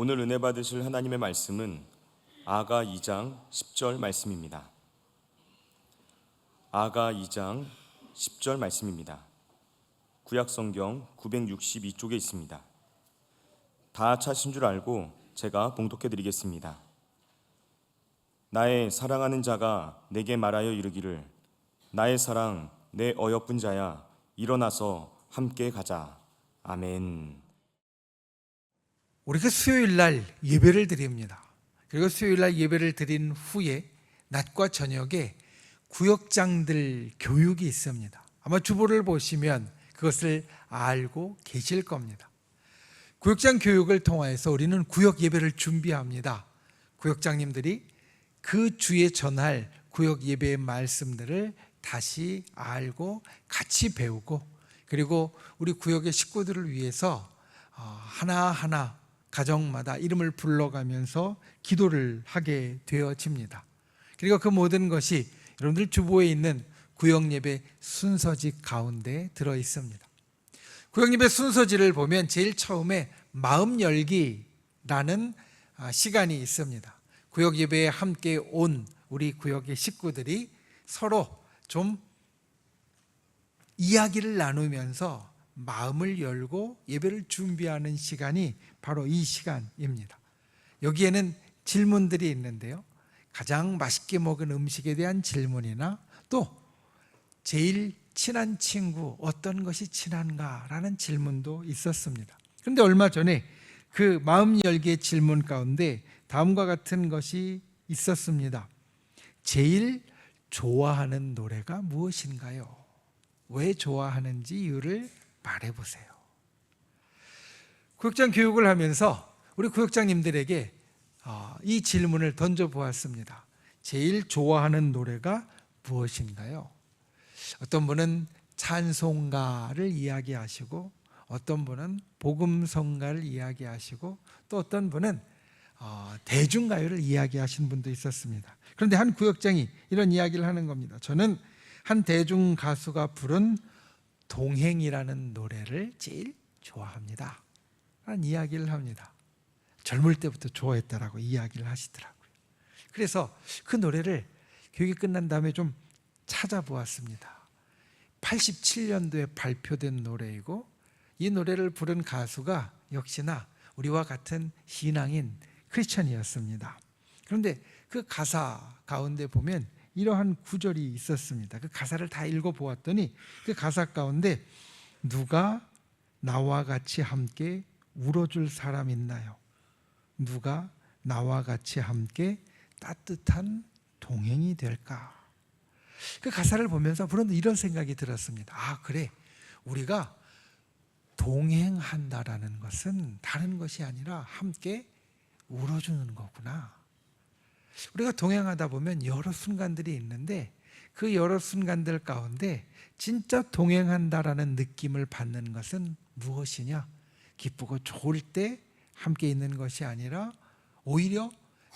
오늘 은혜 받으실 하나님의 말씀은 아가 2장 10절 말씀입니다. 아가 2장 10절 말씀입니다. 구약성경 962쪽에 있습니다. 다 차신 줄 알고 제가 봉독해 드리겠습니다. 나의 사랑하는 자가 내게 말하여 이르기를 나의 사랑 내 어여쁜 자야 일어나서 함께 가자. 아멘. 우리가 수요일 날 예배를 드립니다. 그리고 수요일 날 예배를 드린 후에 낮과 저녁에 구역장들 교육이 있습니다. 아마 주보를 보시면 그것을 알고 계실 겁니다. 구역장 교육을 통해서 우리는 구역 예배를 준비합니다. 구역장님들이 그 주에 전할 구역 예배의 말씀들을 다시 알고 같이 배우고, 그리고 우리 구역의 식구들을 위해서 하나하나 가정마다 이름을 불러가면서 기도를 하게 되어집니다. 그리고 그 모든 것이 여러분들 주보에 있는 구역예배 순서지 가운데 들어 있습니다. 구역예배 순서지를 보면 제일 처음에 마음 열기라는 시간이 있습니다. 구역예배에 함께 온 우리 구역의 식구들이 서로 좀 이야기를 나누면서 마음을 열고 예배를 준비하는 시간이 바로 이 시간입니다. 여기에는 질문들이 있는데요, 가장 맛있게 먹은 음식에 대한 질문이나 또 제일 친한 친구 어떤 것이 친한가라는 질문도 있었습니다. 그런데 얼마 전에 그 마음 열기의 질문 가운데 다음과 같은 것이 있었습니다. 제일 좋아하는 노래가 무엇인가요? 왜 좋아하는지 이유를 말해보세요. 구역장 교육을 하면서 우리 구역장님들에게 이 질문을 던져보았습니다. 제일 좋아하는 노래가 무엇인가요? 어떤 분은 찬송가를 이야기하시고, 어떤 분은 복음성가를 이야기하시고, 또 어떤 분은 대중가요를 이야기하신 분도 있었습니다. 그런데 한 구역장이 이런 이야기를 하는 겁니다. 저는 한 대중가수가 부른 동행이라는 노래를 제일 좋아합니다 라는 이야기를 합니다. 젊을 때부터 좋아했다라고 이야기를 하시더라고요. 그래서 그 노래를 교육이 끝난 다음에 좀 찾아보았습니다. 87년도에 발표된 노래이고, 이 노래를 부른 가수가 역시나 우리와 같은 신앙인 크리스천이었습니다. 그런데 그 가사 가운데 보면 이러한 구절이 있었습니다. 그 가사를 다 읽어보았더니 그 가사 가운데 누가 나와 같이 함께 울어줄 사람 있나요? 누가 나와 같이 함께 따뜻한 동행이 될까? 그 가사를 보면서 그런데 이런 생각이 들었습니다. 아, 그래, 우리가 동행한다라는 것은 다른 것이 아니라 함께 울어주는 거구나. 우리가 동행하다 보면 여러 순간들이 있는데 그 여러 순간들 가운데 진짜 동행한다라는 느낌을 받는 것은 무엇이냐? 기쁘고 좋을 때 함께 있는 것이 아니라 오히려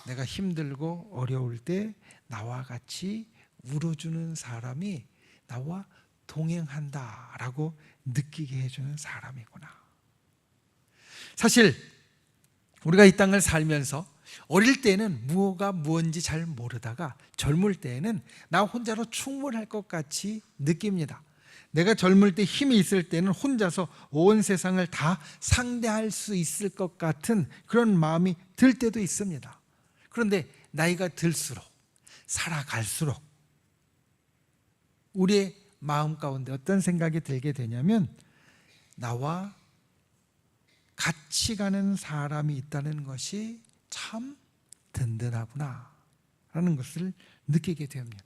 내가 힘들고 어려울 때 나와 같이 울어주는 사람이 나와 동행한다라고 느끼게 해주는 사람이구나. 사실 우리가 이 땅을 살면서 어릴 때는 무엇가 무엇인지 잘 모르다가 젊을 때에는 나 혼자로 충분할 것 같이 느낍니다. 내가 젊을 때 힘이 있을 때는 혼자서 온 세상을 다 상대할 수 있을 것 같은 그런 마음이 들 때도 있습니다. 그런데 나이가 들수록, 살아갈수록 우리의 마음 가운데 어떤 생각이 들게 되냐면, 나와 같이 가는 사람이 있다는 것이 참 든든하구나 라는 것을 느끼게 됩니다.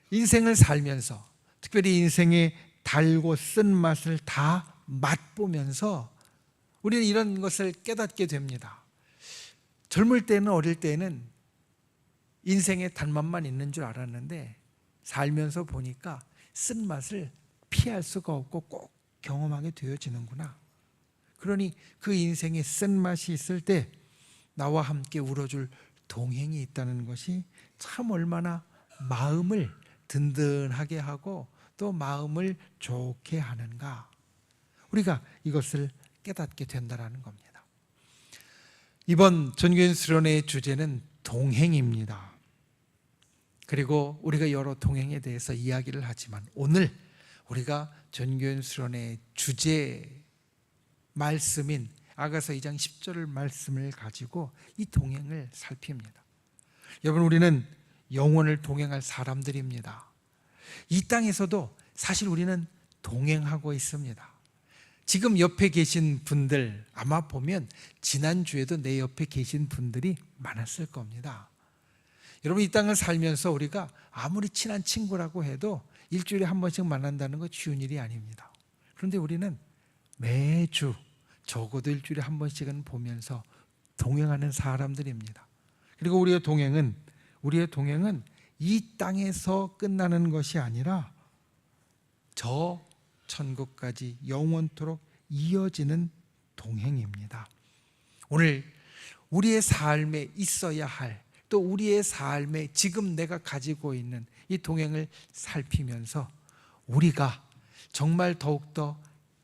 인생을 살면서 특별히 인생의 달고 쓴맛을 다 맛보면서 우리는 이런 것을 깨닫게 됩니다. 젊을 때는, 어릴 때는 인생의 단맛만 있는 줄 알았는데 살면서 보니까 쓴맛을 피할 수가 없고 꼭 경험하게 되어지는구나. 그러니 그 인생의 쓴맛이 있을 때 나와 함께 울어줄 동행이 있다는 것이 참 얼마나 마음을 든든하게 하고 또 마음을 좋게 하는가. 우리가 이것을 깨닫게 된다는 겁니다. 이번 전교인 수련회의 주제는 동행입니다. 그리고 우리가 여러 동행에 대해서 이야기를 하지만 오늘 우리가 전교인 수련회의 주제 말씀인 아가서 2장 10절 말씀을 가지고 이 동행을 살핍니다. 여러분, 우리는 영혼을 동행할 사람들입니다. 이 땅에서도 사실 우리는 동행하고 있습니다. 지금 옆에 계신 분들 아마 보면 지난주에도 내 옆에 계신 분들이 많았을 겁니다. 여러분, 이 땅을 살면서 우리가 아무리 친한 친구라고 해도 일주일에 한 번씩 만난다는 건 쉬운 일이 아닙니다. 그런데 우리는 매주 적어도 일주일에 한 번씩은 보면서 동행하는 사람들입니다. 그리고 우리의 동행은 이 땅에서 끝나는 것이 아니라 저 천국까지 영원토록 이어지는 동행입니다. 오늘 우리의 삶에 있어야 할, 또 우리의 삶에 지금 내가 가지고 있는 이 동행을 살피면서 우리가 정말 더욱더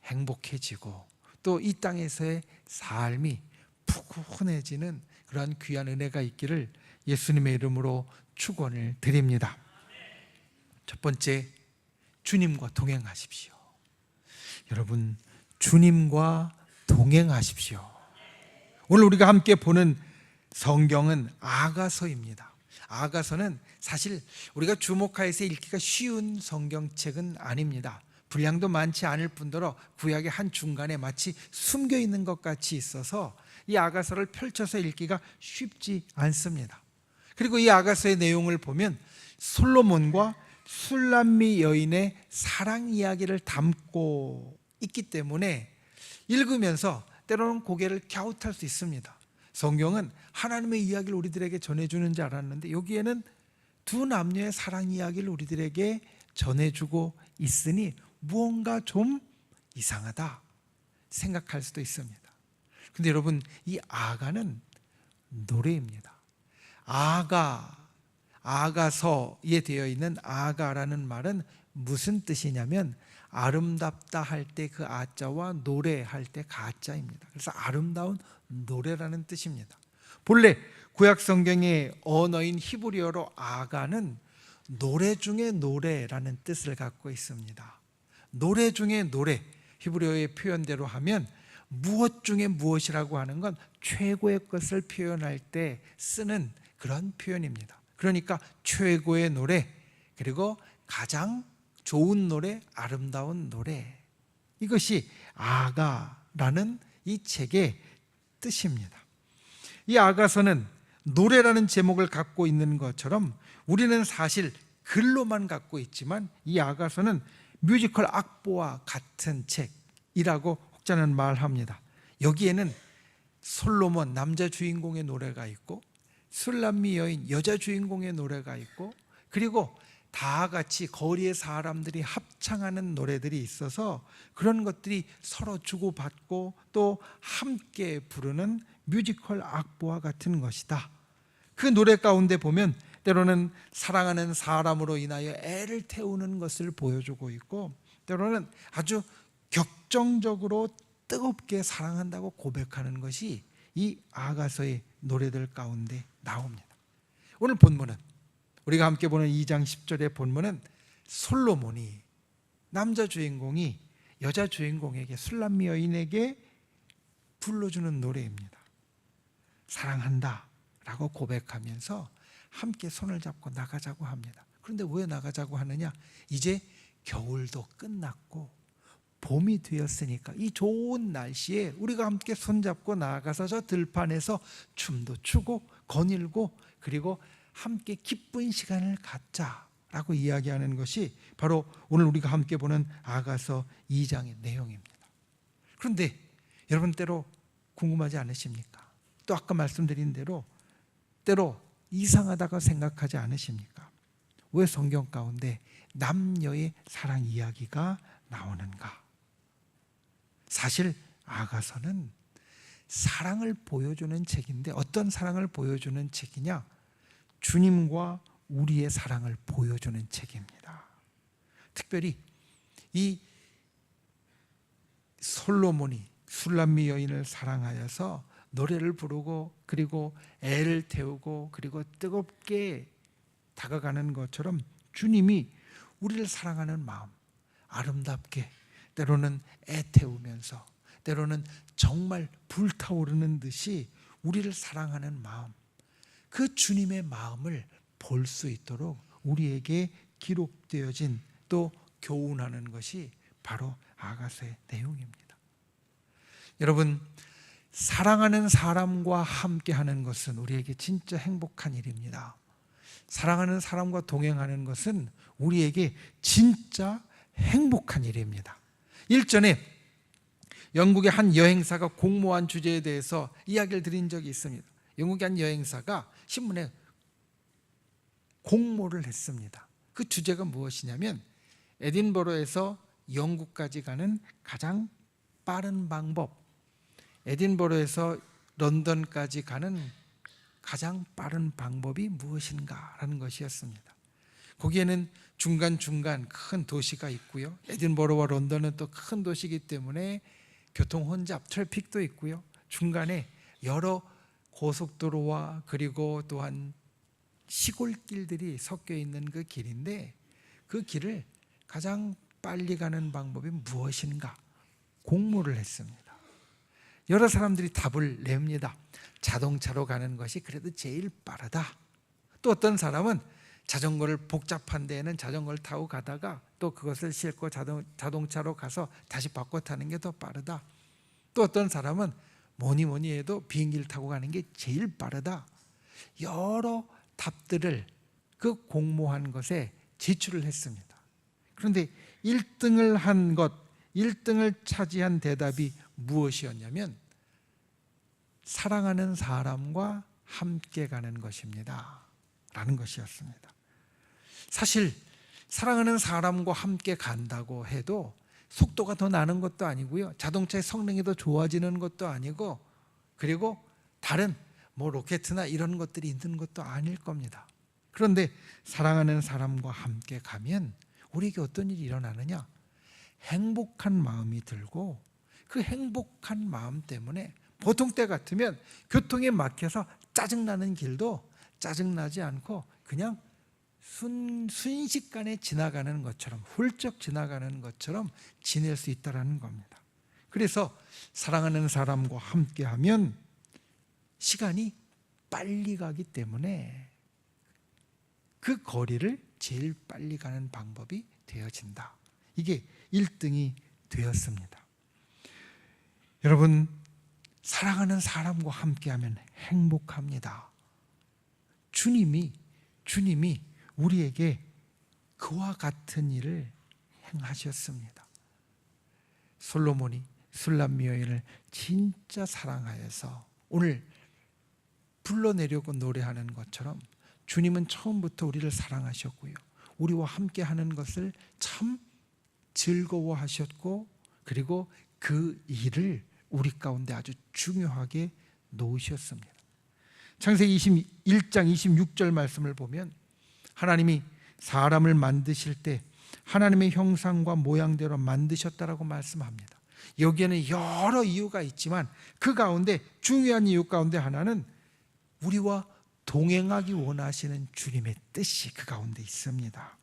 행복해지고 또 이 땅에서의 삶이 푸근해지는 그러한 귀한 은혜가 있기를 예수님의 이름으로 축원을 드립니다. 첫 번째, 주님과 동행하십시오. 여러분, 주님과 동행하십시오. 오늘 우리가 함께 보는 성경은 아가서입니다. 아가서는 사실 우리가 주목하여서 읽기가 쉬운 성경책은 아닙니다. 분량도 많지 않을 뿐더러 구약의 한 중간에 마치 숨겨 있는 것 같이 있어서 이 아가서를 펼쳐서 읽기가 쉽지 않습니다. 그리고 이 아가서의 내용을 보면 솔로몬과 술람미 여인의 사랑 이야기를 담고 있기 때문에 읽으면서 때로는 고개를 갸웃할 수 있습니다. 성경은 하나님의 이야기를 우리들에게 전해주는 줄 알았는데 여기에는 두 남녀의 사랑 이야기를 우리들에게 전해주고 있으니 무언가 좀 이상하다 생각할 수도 있습니다. 근데 여러분, 이 아가는 노래입니다. 아가서에 되어 있는 아가라는 말은 무슨 뜻이냐면 아름답다 할 때 그 아자와 노래할 때 가자입니다. 그래서 아름다운 노래라는 뜻입니다. 본래 구약 성경의 언어인 히브리어로 아가는 노래 중에 노래라는 뜻을 갖고 있습니다. 노래 중에 노래, 히브리어의 표현대로 하면 무엇 중에 무엇이라고 하는 건 최고의 것을 표현할 때 쓰는 그런 표현입니다. 그러니까 최고의 노래, 그리고 가장 좋은 노래, 아름다운 노래, 이것이 아가라는 이 책의 뜻입니다. 이 아가서는 노래라는 제목을 갖고 있는 것처럼 우리는 사실 글로만 갖고 있지만 이 아가서는 뮤지컬 악보와 같은 책이라고 혹자는 말합니다. 여기에는 솔로몬 남자 주인공의 노래가 있고 술람미 여인 여자 주인공의 노래가 있고 그리고 다 같이 거리의 사람들이 합창하는 노래들이 있어서 그런 것들이 서로 주고받고 또 함께 부르는 뮤지컬 악보와 같은 것이다. 그 노래 가운데 보면 때로는 사랑하는 사람으로 인하여 애를 태우는 것을 보여주고 있고 때로는 아주 격정적으로 뜨겁게 사랑한다고 고백하는 것이 이 아가서의 노래들 가운데 나옵니다. 오늘 본문은 우리가 함께 보는 2장 10절의 본문은 솔로몬이 남자 주인공이 여자 주인공에게 술람미 여인에게 불러주는 노래입니다. 사랑한다 라고 고백하면서 함께 손을 잡고 나가자고 합니다. 그런데 왜 나가자고 하느냐? 이제 겨울도 끝났고 봄이 되었으니까 이 좋은 날씨에 우리가 함께 손잡고 나가서 저 들판에서 춤도 추고 거닐고 그리고 함께 기쁜 시간을 갖자라고 이야기하는 것이 바로 오늘 우리가 함께 보는 아가서 2장의 내용입니다. 그런데 여러분 때로 궁금하지 않으십니까? 또 아까 말씀드린 대로 때로 이상하다고 생각하지 않으십니까? 왜 성경 가운데 남녀의 사랑 이야기가 나오는가? 사실 아가서는 사랑을 보여주는 책인데 어떤 사랑을 보여주는 책이냐? 주님과 우리의 사랑을 보여주는 책입니다. 특별히 이 솔로몬이 술람미 여인을 사랑하여서 노래를 부르고 그리고 애를 태우고 그리고 뜨겁게 다가가는 것처럼 주님이 우리를 사랑하는 마음, 아름답게 때로는 애태우면서 때로는 정말 불타오르는 듯이 우리를 사랑하는 마음, 그 주님의 마음을 볼 수 있도록 우리에게 기록되어진 또 교훈하는 것이 바로 아가서의 내용입니다. 여러분, 사랑하는 사람과 함께하는 것은 우리에게 진짜 행복한 일입니다. 사랑하는 사람과 동행하는 것은 우리에게 진짜 행복한 일입니다. 일전에 영국의 한 여행사가 공모한 주제에 대해서 이야기를 드린 적이 있습니다. 영국의 한 여행사가 신문에 공모를 했습니다. 그 주제가 무엇이냐면 에딘버러에서 영국까지 가는 가장 빠른 방법, 에딘버러에서 런던까지 가는 가장 빠른 방법이 무엇인가라는 것이었습니다. 거기에는 중간중간 큰 도시가 있고요. 에딘버러와 런던은 또 큰 도시이기 때문에 교통 혼잡, 트래픽도 있고요. 중간에 여러 고속도로와 그리고 또한 시골길들이 섞여 있는 그 길인데 그 길을 가장 빨리 가는 방법이 무엇인가 공모를 했습니다. 여러 사람들이 답을 냅니다. 자동차로 가는 것이 그래도 제일 빠르다. 또 어떤 사람은 자전거를 복잡한 데에는 자전거를 타고 가다가 또 그것을 싣고 자동차로 가서 다시 바꿔 타는 게 더 빠르다. 또 어떤 사람은 뭐니 해도 비행기를 타고 가는 게 제일 빠르다. 여러 답들을 그 공모한 것에 제출을 했습니다. 그런데 1등을 차지한 대답이 무엇이었냐면 사랑하는 사람과 함께 가는 것입니다 라는 것이었습니다. 사실 사랑하는 사람과 함께 간다고 해도 속도가 더 나는 것도 아니고요, 자동차의 성능이 더 좋아지는 것도 아니고, 그리고 다른 로켓이나 이런 것들이 있는 것도 아닐 겁니다. 그런데 사랑하는 사람과 함께 가면 우리에게 어떤 일이 일어나느냐? 행복한 마음이 들고 그 행복한 마음 때문에 보통 때 같으면 교통에 막혀서 짜증나는 길도 짜증나지 않고 그냥 순식간에 지나가는 것처럼, 훌쩍 지나가는 것처럼 지낼 수 있다는 겁니다. 그래서 사랑하는 사람과 함께하면 시간이 빨리 가기 때문에 그 거리를 제일 빨리 가는 방법이 되어진다. 이게 1등이 되었습니다. 여러분, 사랑하는 사람과 함께하면 행복합니다. 주님이 우리에게 그와 같은 일을 행하셨습니다. 솔로몬이 술람미 여인을 진짜 사랑하여서 오늘 불러내려고 노래하는 것처럼 주님은 처음부터 우리를 사랑하셨고요, 우리와 함께하는 것을 참 즐거워하셨고, 그리고 그 일을 우리 가운데 아주 중요하게 놓으셨습니다. 창세기 21장 26절 말씀을 보면 하나님이 사람을 만드실 때 하나님의 형상과 모양대로 만드셨다라고 말씀합니다. 여기에는 여러 이유가 있지만 그 가운데 중요한 이유 가운데 하나는 우리와 동행하기 원하시는 주님의 뜻이 그 가운데 있습니다.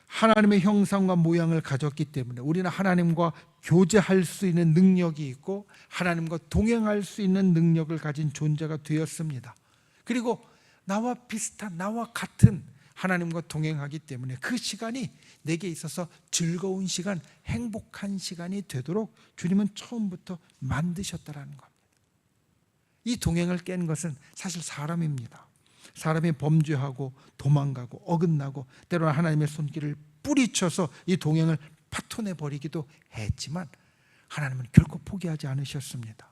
하나님의 형상과 모양을 가졌기 때문에 우리는 하나님과 교제할 수 있는 능력이 있고 하나님과 동행할 수 있는 능력을 가진 존재가 되었습니다. 그리고 나와 비슷한, 나와 같은 하나님과 동행하기 때문에 그 시간이 내게 있어서 즐거운 시간, 행복한 시간이 되도록 주님은 처음부터 만드셨다라는 겁니다. 이 동행을 깬 것은 사실 사람입니다. 사람이 범죄하고 도망가고 어긋나고 때로는 하나님의 손길을 뿌리쳐서 이 동행을 파토내버리기도 했지만 하나님은 결코 포기하지 않으셨습니다.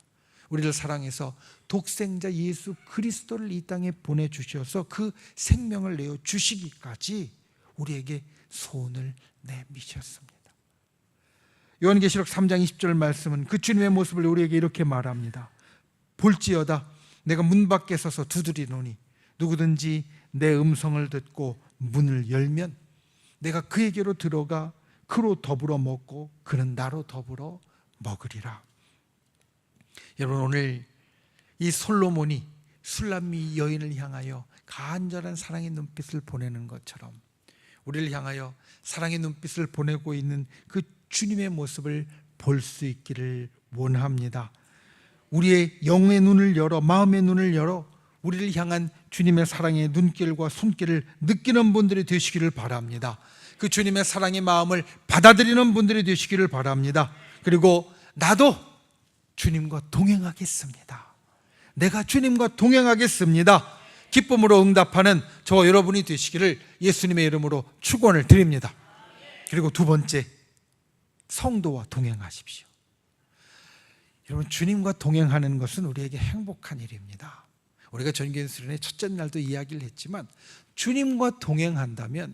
우리를 사랑해서 독생자 예수 그리스도를 이 땅에 보내주셔서 그 생명을 내어 주시기까지 우리에게 손을 내미셨습니다. 요한계시록 3장 20절 말씀은 그 주님의 모습을 우리에게 이렇게 말합니다. 볼지어다 내가 문 밖에 서서 두드리노니 누구든지 내 음성을 듣고 문을 열면 내가 그에게로 들어가 그로 더불어 먹고 그는 나로 더불어 먹으리라. 여러분, 오늘 이 솔로몬이 술람미 여인을 향하여 간절한 사랑의 눈빛을 보내는 것처럼 우리를 향하여 사랑의 눈빛을 보내고 있는 그 주님의 모습을 볼 수 있기를 원합니다. 우리의 영의 눈을 열어, 마음의 눈을 열어 우리를 향한 주님의 사랑의 눈길과 손길을 느끼는 분들이 되시기를 바랍니다. 그 주님의 사랑의 마음을 받아들이는 분들이 되시기를 바랍니다. 그리고 나도 주님과 동행하겠습니다. 내가 주님과 동행하겠습니다. 기쁨으로 응답하는 저와 여러분이 되시기를 예수님의 이름으로 축원을 드립니다. 그리고 두 번째, 성도와 동행하십시오. 여러분, 주님과 동행하는 것은 우리에게 행복한 일입니다. 우리가 전교인 수련회 첫째 날도 이야기를 했지만 주님과 동행한다면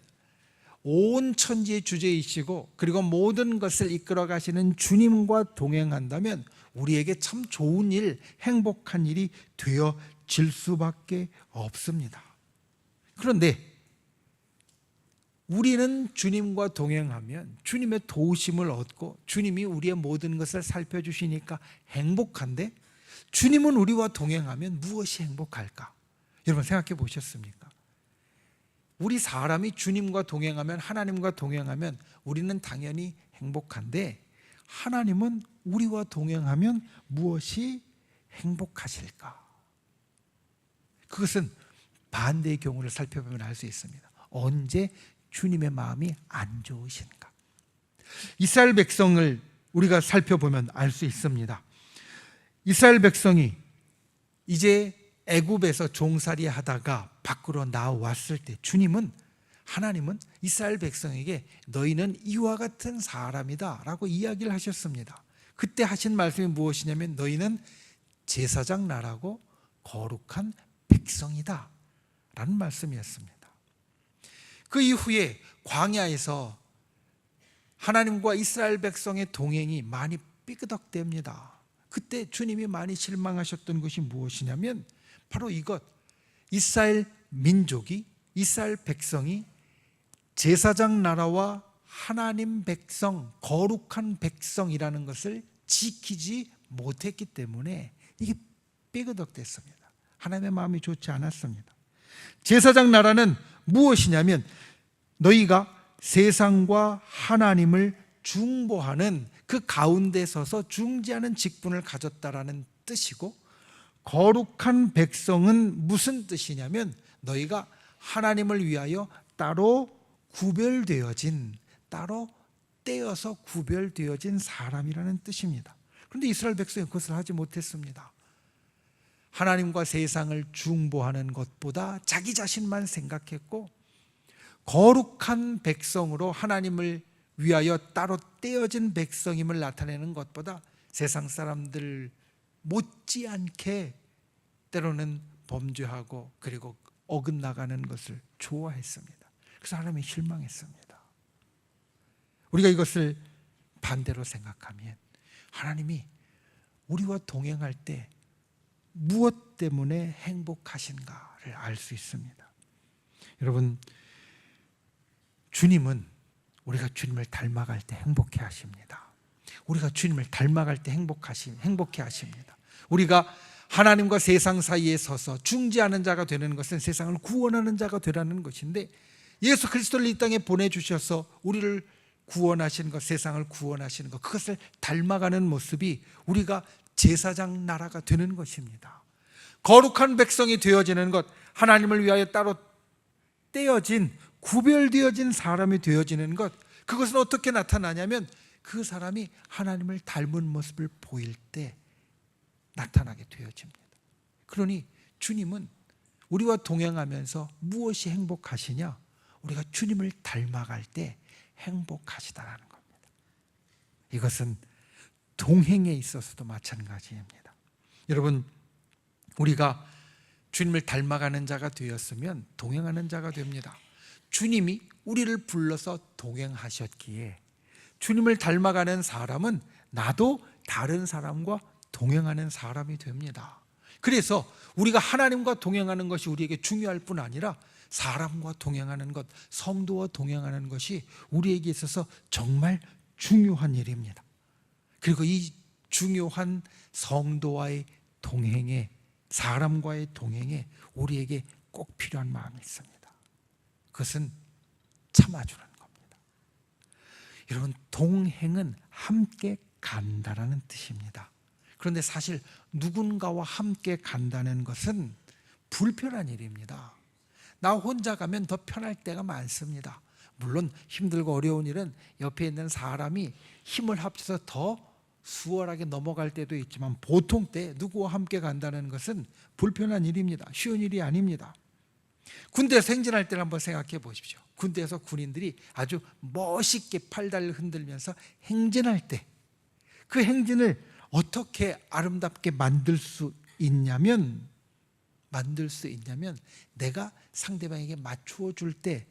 온 천지의 주제이시고 그리고 모든 것을 이끌어 가시는 주님과 동행한다면 우리에게 참 좋은 일, 행복한 일이 되어질 수밖에 없습니다. 그런데 우리는 주님과 동행하면 주님의 도우심을 얻고 주님이 우리의 모든 것을 살펴주시니까 행복한데, 주님은 우리와 동행하면 무엇이 행복할까? 여러분 생각해 보셨습니까? 우리 사람이 주님과 동행하면, 하나님과 동행하면 우리는 당연히 행복한데 하나님은 우리와 동행하면 무엇이 행복하실까? 그것은 반대의 경우를 살펴보면 알 수 있습니다. 언제 주님의 마음이 안 좋으신가? 이스라엘 백성을 우리가 살펴보면 알 수 있습니다. 이스라엘 백성이 이제 애굽에서 종살이 하다가 밖으로 나왔을 때 하나님은 이스라엘 백성에게 너희는 이와 같은 사람이다 라고 이야기를 하셨습니다. 그때 하신 말씀이 무엇이냐면 너희는 제사장 나라고 거룩한 백성이다 라는 말씀이었습니다. 그 이후에 광야에서 하나님과 이스라엘 백성의 동행이 많이 삐그덕댑니다. 그때 주님이 많이 실망하셨던 것이 무엇이냐면 바로 이것, 이스라엘 민족이, 이스라엘 백성이 제사장 나라와 하나님 백성, 거룩한 백성이라는 것을 지키지 못했기 때문에 이게 삐그덕댔습니다. 하나님의 마음이 좋지 않았습니다. 제사장 나라는 무엇이냐면 너희가 세상과 하나님을 중보하는 그 가운데 서서 중재하는 직분을 가졌다라는 뜻이고, 거룩한 백성은 무슨 뜻이냐면 너희가 하나님을 위하여 따로 구별되어진, 따로 떼어서 구별되어진 사람이라는 뜻입니다. 그런데 이스라엘 백성이 그것을 하지 못했습니다. 하나님과 세상을 중보하는 것보다 자기 자신만 생각했고, 거룩한 백성으로 하나님을 위하여 따로 떼어진 백성임을 나타내는 것보다 세상 사람들 못지않게 때로는 범죄하고 그리고 어긋나가는 것을 좋아했습니다. 그래서 하나님이 실망했습니다. 우리가 이것을 반대로 생각하면 하나님이 우리와 동행할 때 무엇 때문에 행복하신가를 알 수 있습니다. 여러분, 주님은 우리가 주님을 닮아갈 때 행복해 하십니다. 우리가 주님을 닮아갈 때 행복해 하십니다. 우리가 하나님과 세상 사이에 서서 중재하는 자가 되는 것은 세상을 구원하는 자가 되라는 것인데, 예수 그리스도를 이 땅에 보내주셔서 우리를 구원하시는 것, 세상을 구원하시는 것, 그것을 닮아가는 모습이 우리가 제사장 나라가 되는 것입니다. 거룩한 백성이 되어지는 것, 하나님을 위하여 따로 떼어진, 구별되어진 사람이 되어지는 것, 그것은 어떻게 나타나냐면 그 사람이 하나님을 닮은 모습을 보일 때 나타나게 되어집니다. 그러니 주님은 우리와 동행하면서 무엇이 행복하시냐? 우리가 주님을 닮아갈 때 행복하시다라는 겁니다. 이것은 동행에 있어서도 마찬가지입니다. 여러분, 우리가 주님을 닮아가는 자가 되었으면 동행하는 자가 됩니다. 주님이 우리를 불러서 동행하셨기에 주님을 닮아가는 사람은 나도 다른 사람과 동행하는 사람이 됩니다. 그래서 우리가 하나님과 동행하는 것이 우리에게 중요할 뿐 아니라 사람과 동행하는 것, 성도와 동행하는 것이 우리에게 있어서 정말 중요한 일입니다. 그리고 이 중요한 성도와의 동행에 사람과의 동행에 우리에게 꼭 필요한 마음이 있습니다. 그것은 참아주는 겁니다. 여러분, 동행은 함께 간다라는 뜻입니다. 그런데 사실 누군가와 함께 간다는 것은 불편한 일입니다. 나 혼자 가면 더 편할 때가 많습니다. 물론 힘들고 어려운 일은 옆에 있는 사람이 힘을 합쳐서 더 수월하게 넘어갈 때도 있지만, 보통 때 누구와 함께 간다는 것은 불편한 일입니다. 쉬운 일이 아닙니다. 군대에서 행진할 때를 한번 생각해 보십시오. 군대에서 군인들이 아주 멋있게 팔다리를 흔들면서 행진할 때, 그 행진을 어떻게 아름답게 만들 수 있냐면 내가 상대방에게 맞추어 줄 때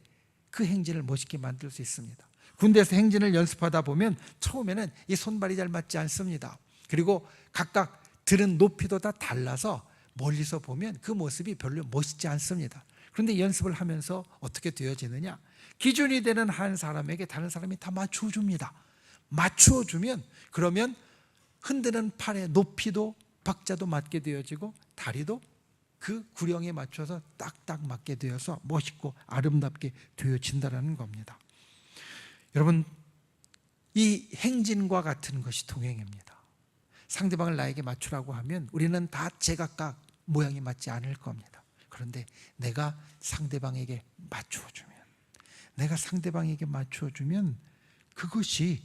그 행진을 멋있게 만들 수 있습니다. 군대에서 행진을 연습하다 보면 처음에는 이 손발이 잘 맞지 않습니다. 그리고 각각 들은 높이도 다 달라서 멀리서 보면 그 모습이 별로 멋있지 않습니다. 그런데 연습을 하면서 어떻게 되어지느냐? 기준이 되는 한 사람에게 다른 사람이 다 맞추어 줍니다. 맞추어 주면 그러면 흔드는 팔의 높이도 박자도 맞게 되어지고 다리도 그 구령에 맞춰서 딱딱 맞게 되어서 멋있고 아름답게 되어진다는 겁니다. 여러분, 이 행진과 같은 것이 동행입니다. 상대방을 나에게 맞추라고 하면 우리는 다 제각각 모양이 맞지 않을 겁니다. 그런데 내가 상대방에게 맞추어주면 그것이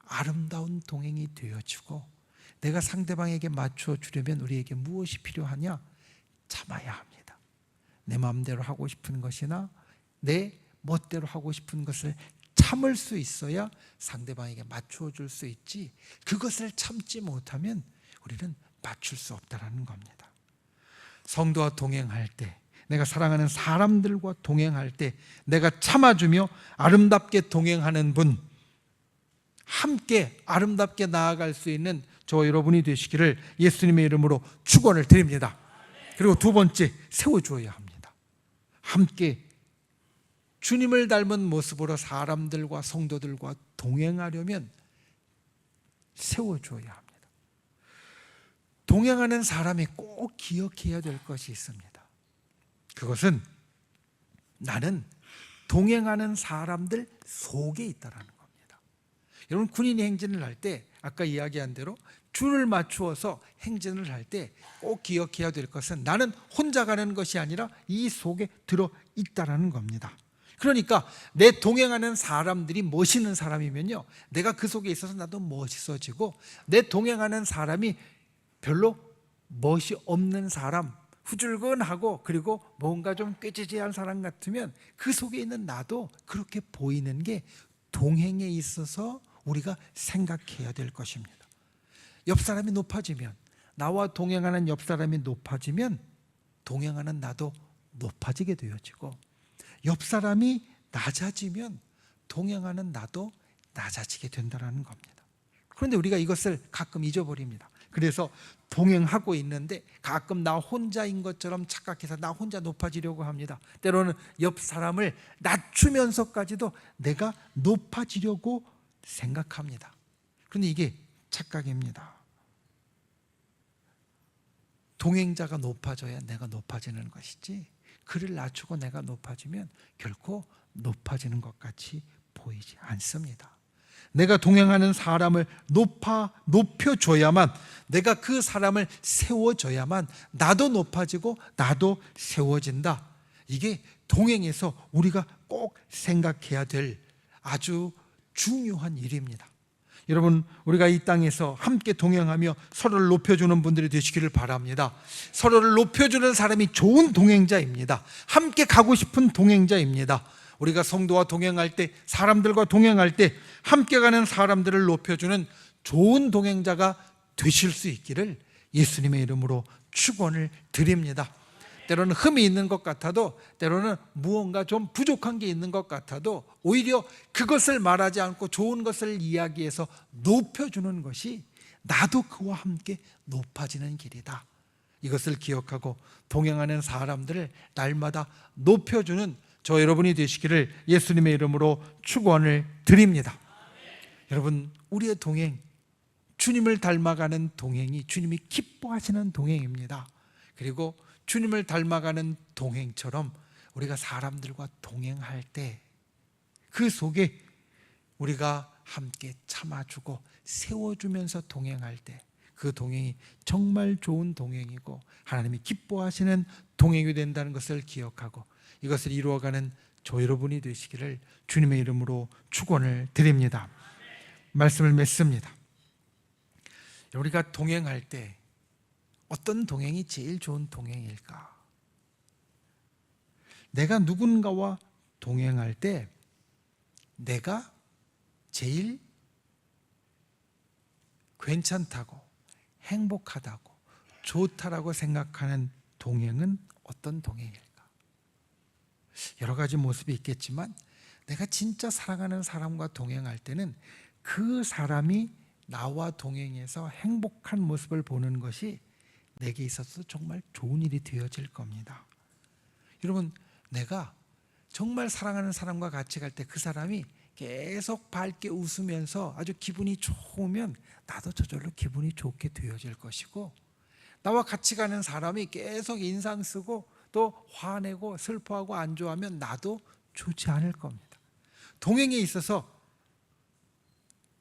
아름다운 동행이 되어지고, 내가 상대방에게 맞추어 주려면 우리에게 무엇이 필요하냐? 참아야 합니다. 내 마음대로 하고 싶은 것이나 내 멋대로 하고 싶은 것을 참을 수 있어야 상대방에게 맞추어 줄 수 있지, 그것을 참지 못하면 우리는 맞출 수 없다는 겁니다. 성도와 동행할 때, 내가 사랑하는 사람들과 동행할 때 내가 참아주며 아름답게 동행하는 분, 함께 아름답게 나아갈 수 있는 저 여러분이 되시기를 예수님의 이름으로 축원을 드립니다. 그리고 두 번째, 세워주어야 합니다. 함께 주님을 닮은 모습으로 사람들과 성도들과 동행하려면 세워줘야 합니다. 동행하는 사람이 꼭 기억해야 될 것이 있습니다. 그것은 나는 동행하는 사람들 속에 있다라는 겁니다. 여러분, 군인이 행진을 할 때 아까 이야기한 대로 줄을 맞추어서 행진을 할 때 꼭 기억해야 될 것은 나는 혼자 가는 것이 아니라 이 속에 들어있다라는 겁니다. 그러니까 내 동행하는 사람들이 멋있는 사람이면요, 내가 그 속에 있어서 나도 멋있어지고, 내 동행하는 사람이 별로 멋이 없는 사람, 후줄근하고 그리고 뭔가 좀 꾀지지한 사람 같으면 그 속에 있는 나도 그렇게 보이는 게 동행에 있어서 우리가 생각해야 될 것입니다. 옆 사람이 높아지면, 나와 동행하는 옆 사람이 높아지면 동행하는 나도 높아지게 되어지고, 옆 사람이 낮아지면 동행하는 나도 낮아지게 된다는 겁니다. 그런데 우리가 이것을 가끔 잊어버립니다. 그래서 동행하고 있는데 가끔 나 혼자인 것처럼 착각해서 나 혼자 높아지려고 합니다. 때로는 옆 사람을 낮추면서까지도 내가 높아지려고 생각합니다. 그런데 이게 착각입니다. 동행자가 높아져야 내가 높아지는 것이지, 그를 낮추고 내가 높아지면 결코 높아지는 것 같이 보이지 않습니다. 내가 동행하는 사람을 높여줘야만, 내가 그 사람을 세워줘야만 나도 높아지고 나도 세워진다. 이게 동행에서 우리가 꼭 생각해야 될 아주 중요한 일입니다. 여러분, 우리가 이 땅에서 함께 동행하며 서로를 높여주는 분들이 되시기를 바랍니다. 서로를 높여주는 사람이 좋은 동행자입니다. 함께 가고 싶은 동행자입니다. 우리가 성도와 동행할 때, 사람들과 동행할 때 함께 가는 사람들을 높여주는 좋은 동행자가 되실 수 있기를 예수님의 이름으로 축원을 드립니다. 때로는 흠이 있는 것 같아도, 때로는 무언가 좀 부족한 게 있는 것 같아도 오히려 그것을 말하지 않고 좋은 것을 이야기해서 높여주는 것이 나도 그와 함께 높아지는 길이다. 이것을 기억하고 동행하는 사람들을 날마다 높여주는 저 여러분이 되시기를 예수님의 이름으로 축원을 드립니다. 여러분, 우리의 동행 주님을 닮아가는 동행이 주님이 기뻐하시는 동행입니다. 그리고 주님을 닮아가는 동행처럼 우리가 사람들과 동행할 때 그 속에 우리가 함께 참아주고 세워주면서 동행할 때 그 동행이 정말 좋은 동행이고 하나님이 기뻐하시는 동행이 된다는 것을 기억하고 이것을 이루어가는 저 여러분이 되시기를 주님의 이름으로 축원을 드립니다. 말씀을 맺습니다. 우리가 동행할 때 어떤 동행이 제일 좋은 동행일까? 내가 누군가와 동행할 때 내가 제일 괜찮다고, 행복하다고, 좋다라고 생각하는 동행은 어떤 동행일까? 여러 가지 모습이 있겠지만 내가 진짜 사랑하는 사람과 동행할 때는 그 사람이 나와 동행해서 행복한 모습을 보는 것이 내게 있어서 정말 좋은 일이 되어질 겁니다. 여러분, 내가 정말 사랑하는 사람과 같이 갈 때 그 사람이 계속 밝게 웃으면서 아주 기분이 좋으면 나도 저절로 기분이 좋게 되어질 것이고, 나와 같이 가는 사람이 계속 인상 쓰고 또 화내고 슬퍼하고 안 좋아하면 나도 좋지 않을 겁니다. 동행에 있어서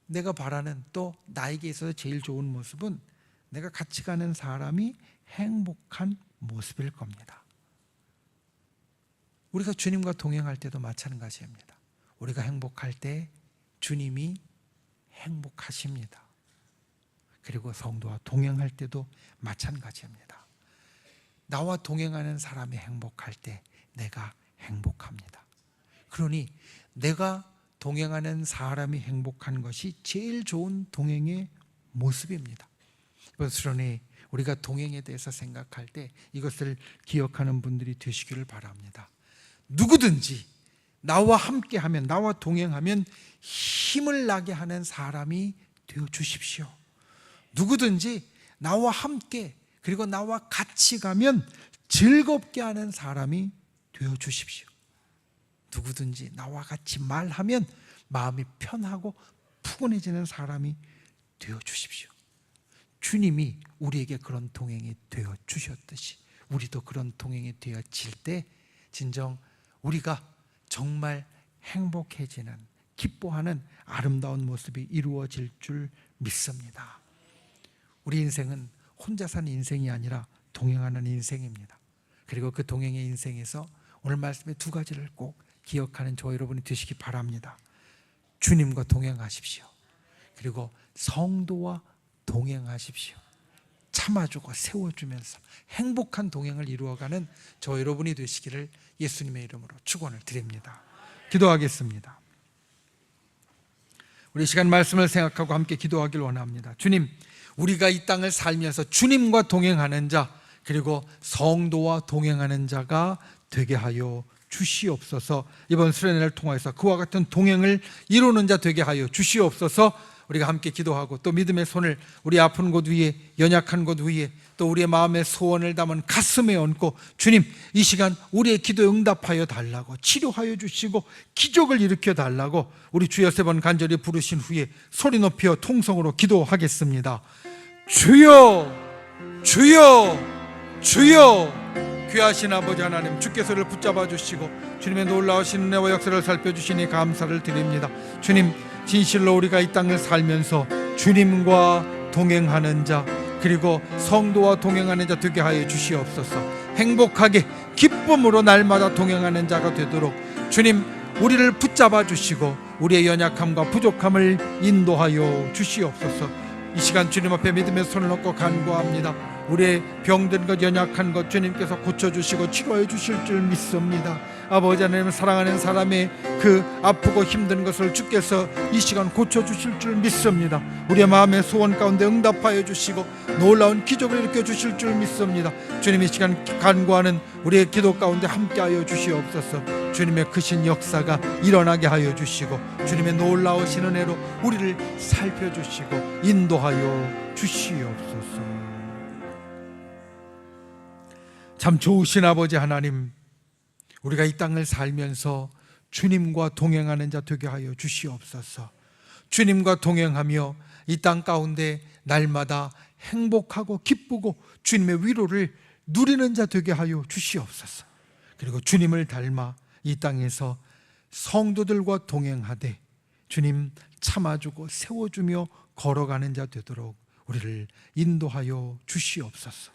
내가 바라는 또 나에게 있어서 제일 좋은 모습은 내가 같이 가는 사람이 행복한 모습일 겁니다. 우리가 주님과 동행할 때도 마찬가지입니다. 우리가 행복할 때 주님이 행복하십니다. 그리고 성도와 동행할 때도 마찬가지입니다. 나와 동행하는 사람이 행복할 때 내가 행복합니다. 그러니 내가 동행하는 사람이 행복한 것이 제일 좋은 동행의 모습입니다. 그러니 우리가 동행에 대해서 생각할 때 이것을 기억하는 분들이 되시기를 바랍니다. 누구든지 나와 함께하면, 나와 동행하면 힘을 나게 하는 사람이 되어 주십시오. 누구든지 나와 함께 그리고 나와 같이 가면 즐겁게 하는 사람이 되어 주십시오. 누구든지 나와 같이 말하면 마음이 편하고 푸근해지는 사람이 되어 주십시오. 주님이 우리에게 그런 동행이 되어 주셨듯이 우리도 그런 동행이 되어질 때 진정 우리가 정말 행복해지는, 기뻐하는 아름다운 모습이 이루어질 줄 믿습니다. 우리 인생은 혼자 사는 인생이 아니라 동행하는 인생입니다. 그리고 그 동행의 인생에서 오늘 말씀의 두 가지를 꼭 기억하는 저 여러분이 되시기 바랍니다. 주님과 동행하십시오. 그리고 성도와 동행하십시오. 참아주고 세워주면서 행복한 동행을 이루어가는 저 여러분이 되시기를 예수님의 이름으로 축원을 드립니다. 기도하겠습니다. 우리 시간 말씀을 생각하고 함께 기도하길 원합니다. 주님, 우리가 이 땅을 살면서 주님과 동행하는 자, 그리고 성도와 동행하는 자가 되게 하여 주시옵소서. 이번 수련회를 통해서 그와 같은 동행을 이루는 자 되게 하여 주시옵소서. 우리가 함께 기도하고 또 믿음의 손을 우리 아픈 곳 위에, 연약한 곳 위에, 또 우리의 마음의 소원을 담은 가슴에 얹고 주님, 이 시간 우리의 기도에 응답하여 달라고, 치료하여 주시고 기적을 일으켜 달라고 우리 주여 세 번 간절히 부르신 후에 소리 높여 통성으로 기도하겠습니다. 주여, 주여, 주여. 귀하신 아버지 하나님, 주께서 를 붙잡아 주시고 주님의 놀라우신 은혜와 역사를 살펴주시니 감사를 드립니다. 주님, 진실로 우리가 이 땅을 살면서 주님과 동행하는 자, 그리고 성도와 동행하는 자 되게 하여 주시옵소서. 행복하게 기쁨으로 날마다 동행하는 자가 되도록 주님, 우리를 붙잡아 주시고 우리의 연약함과 부족함을 인도하여 주시옵소서. 이 시간 주님 앞에 믿음의 손을 놓고 간구합니다. 우리의 병든 것, 연약한 것 주님께서 고쳐주시고 치료해 주실 줄 믿습니다. 아버지 하나님, 사랑하는 사람의 그 아프고 힘든 것을 주께서 이 시간 고쳐주실 줄 믿습니다. 우리의 마음의 소원 가운데 응답하여 주시고 놀라운 기적을 일으켜 주실 줄 믿습니다. 주님, 이 시간 간구하는 우리의 기도 가운데 함께하여 주시옵소서. 주님의 크신 역사가 일어나게 하여 주시고 주님의 놀라우신 은혜로 우리를 살펴주시고 인도하여 주시옵소서. 참 좋으신 아버지 하나님, 우리가 이 땅을 살면서 주님과 동행하는 자 되게 하여 주시옵소서. 주님과 동행하며 이 땅 가운데 날마다 행복하고 기쁘고 주님의 위로를 누리는 자 되게 하여 주시옵소서. 그리고 주님을 닮아 이 땅에서 성도들과 동행하되 주님 참아주고 세워주며 걸어가는 자 되도록 우리를 인도하여 주시옵소서.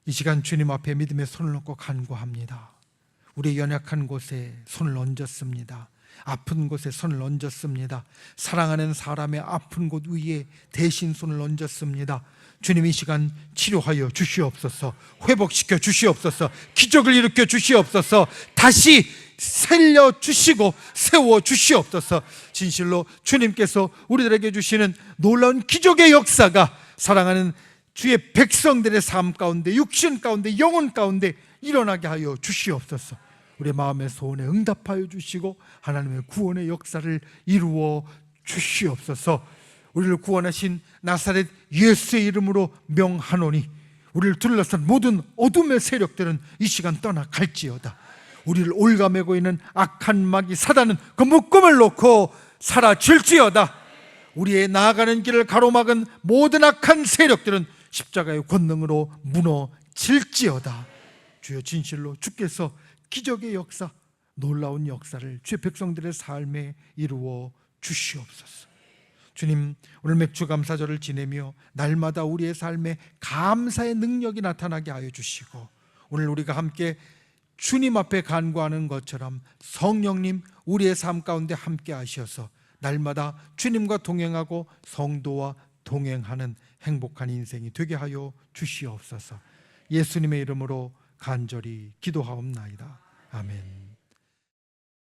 이 시간 주님 앞에 믿음의 손을 놓고 간구합니다. 우리의 연약한 곳에 손을 얹었습니다. 아픈 곳에 손을 얹었습니다. 사랑하는 사람의 아픈 곳 위에 대신 손을 얹었습니다. 주님, 이 시간 치료하여 주시옵소서. 회복시켜 주시옵소서. 기적을 일으켜 주시옵소서. 다시 살려주시고 세워주시옵소서. 진실로 주님께서 우리들에게 주시는 놀라운 기적의 역사가 사랑하는 주의 백성들의 삶 가운데, 육신 가운데, 영혼 가운데 일어나게 하여 주시옵소서. 우리의 마음의 소원에 응답하여 주시고 하나님의 구원의 역사를 이루어 주시옵소서. 우리를 구원하신 나사렛 예수의 이름으로 명하노니 우리를 둘러싼 모든 어둠의 세력들은 이 시간 떠나갈지어다. 우리를 올가매고 있는 악한 마귀 사단은 그 묶음을 놓고 사라질지어다. 우리의 나아가는 길을 가로막은 모든 악한 세력들은 십자가의 권능으로 무너질지어다. 주여, 진실로 주께서 기적의 역사, 놀라운 역사를 주의 백성들의 삶에 이루어 주시옵소서. 주님, 오늘 맥주감사절을 지내며 날마다 우리의 삶에 감사의 능력이 나타나게 하여 주시고, 오늘 우리가 함께 주님 앞에 간구하는 것처럼 성령님 우리의 삶 가운데 함께 하셔서 날마다 주님과 동행하고 성도와 동행하는 행복한 인생이 되게 하여 주시옵소서. 예수님의 이름으로 간절히 기도하옵나이다. 아멘.